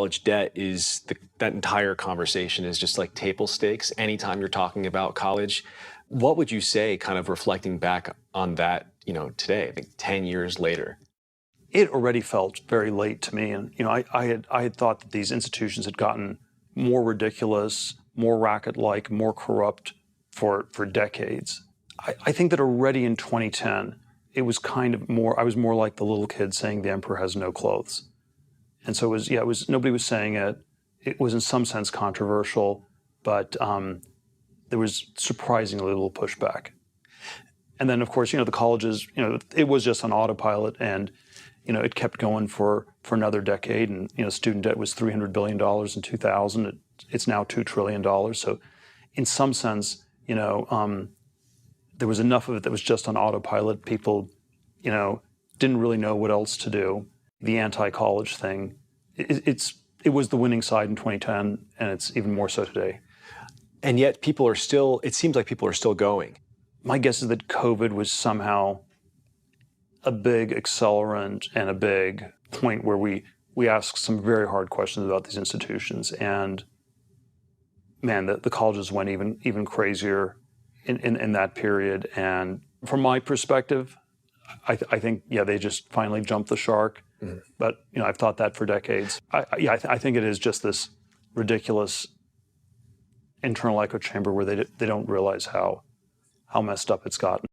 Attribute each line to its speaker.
Speaker 1: College debt is that entire conversation is just like table stakes anytime you're talking about college. What would you say, kind of reflecting back on that, today, I think 10 years later?
Speaker 2: It already felt very late to me. And, I had thought that these institutions had gotten more ridiculous, more racket-like, more corrupt for decades. I think that already in 2010, it was kind of more, I was more like the little kid saying the emperor has no clothes. And so it was nobody was saying it. It was in some sense controversial, but there was surprisingly little pushback. And then, of course, the colleges, it was just on autopilot, and it kept going for another decade. And student debt was $300 billion in 2000. It's now $2 trillion. So, in some sense, there was enough of it that was just on autopilot. People, didn't really know what else to do. The anti-college thing, it was the winning side in 2010, and it's even more so today.
Speaker 1: And yet it seems like people are still going.
Speaker 2: My guess is that COVID was somehow a big accelerant and a big point where we asked some very hard questions about these institutions. And man, the colleges went even crazier in that period. And from my perspective, I think, they just finally jumped the shark. Mm-hmm. But, I've thought that for decades. I think it is just this ridiculous internal echo chamber where they don't realize how messed up it's gotten.